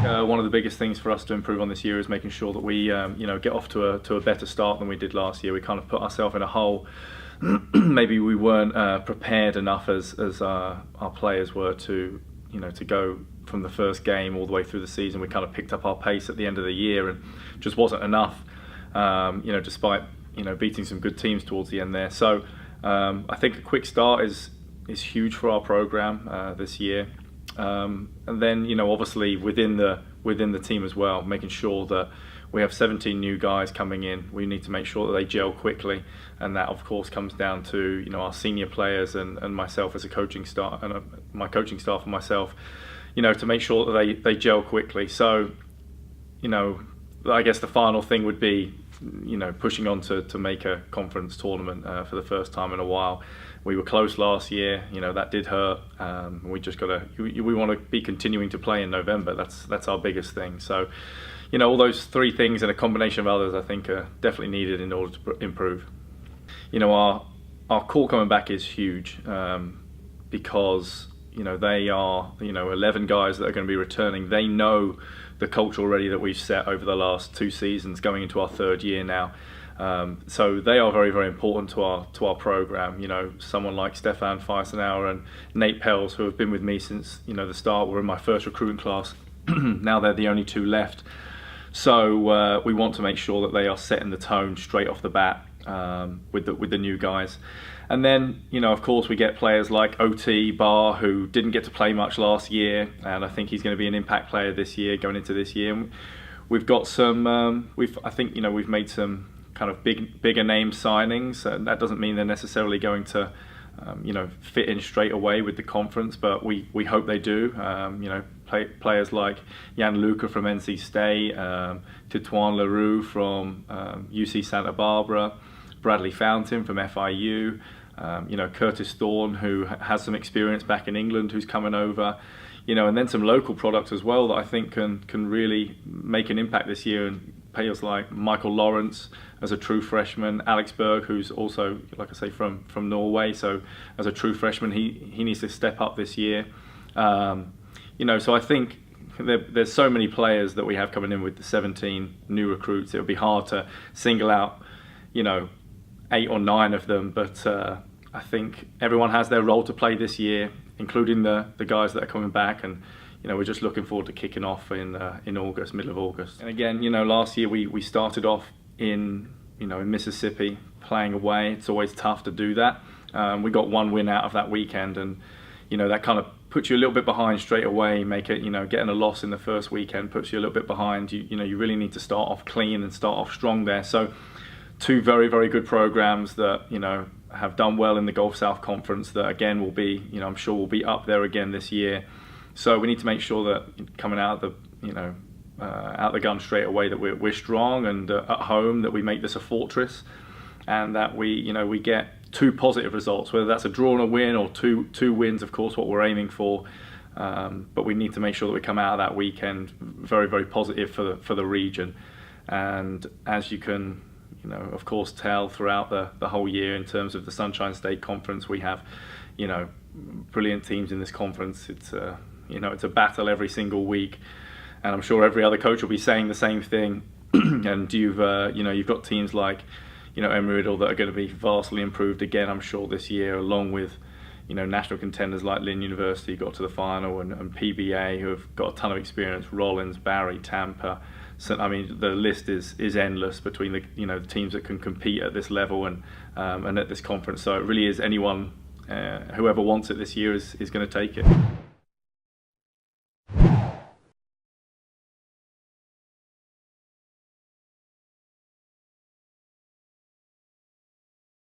one of the biggest things for us to improve on this year is making sure that we get off to a better start than we did last year. We kind of put ourselves in a hole. Maybe we weren't prepared enough as our players were to go from the first game all the way through the season. We kind of picked up our pace at the end of the year and just wasn't enough, despite beating some good teams towards the end there. So I think a quick start is huge for our program this year. And then obviously within the team as well, making sure that we have 17 new guys coming in. We need to make sure that they gel quickly, and that of course comes down to our senior players and myself as a coaching staff, and my coaching staff and myself, to make sure that they gel quickly. So I guess the final thing would be pushing on to make a conference tournament for the first time in a while. We were close last year, that did hurt. We just we want to be continuing to play in November. That's our biggest thing. So, all those three things and a combination of others, I think, are definitely needed in order to improve. Our core coming back is huge because they are 11 guys that are going to be returning. They know the culture already that we've set over the last 2 seasons, going into our 3rd year now. So they are very, very important to our program. Someone like Stefan Feisenauer and Nate Pels, who have been with me since the start, were in my first recruiting class. Now they're the only 2 left. So we want to make sure that they are setting the tone straight off the bat with the new guys. And then, of course, we get players like OT Barr, who didn't get to play much last year, and I think he's going to be an impact player this year, going into this year. And we've got some, we've made some kind of bigger name signings. That doesn't mean they're necessarily going to, fit in straight away with the conference, but we hope they do. Players like Jan Luca from NC State, Titouan Leroux from UC Santa Barbara, Bradley Fountain from FIU, Curtis Thorne, who has some experience back in England, who's coming over, and then some local products as well that I think can really make an impact this year. And players like Michael Lawrence as a true freshman, Alex Berg, who's also, like I say, from Norway, so as a true freshman, he needs to step up this year. So I think there's so many players that we have coming in with the 17 new recruits. It would be hard to single out, 8 or 9 of them, but I think everyone has their role to play this year, including the guys that are coming back, and we're just looking forward to kicking off in August, middle of August. And again, last year we started off in Mississippi playing away. It's always tough to do that. We got 1 win out of that weekend, and that kind of puts you a little bit behind straight away. Getting a loss in the first weekend puts you a little bit behind. You really need to start off clean and start off strong there. So 2 very, very good programs that have done well in the Gulf South Conference, that again will be, I'm sure will be up there again this year. So we need to make sure that coming out of the out the gun straight away, that we're strong, and at home that we make this a fortress, and that we get 2 positive results, whether that's a draw and a win, or two wins, of course, what we're aiming for. But we need to make sure that we come out of that weekend very, very positive for the region. And as you can of course tell throughout the whole year, in terms of the Sunshine State Conference, we have brilliant teams in this conference. It's it's a battle every single week, and I'm sure every other coach will be saying the same thing. And you've got teams like Embry-Riddle that are going to be vastly improved again, I'm sure, this year, along with national contenders like Lynn University got to the final, and PBA, who have got a ton of experience, Rollins, Barry, Tampa. So, the list is endless between the teams that can compete at this level and at this conference. So it really is anyone, whoever wants it this year is going to take it.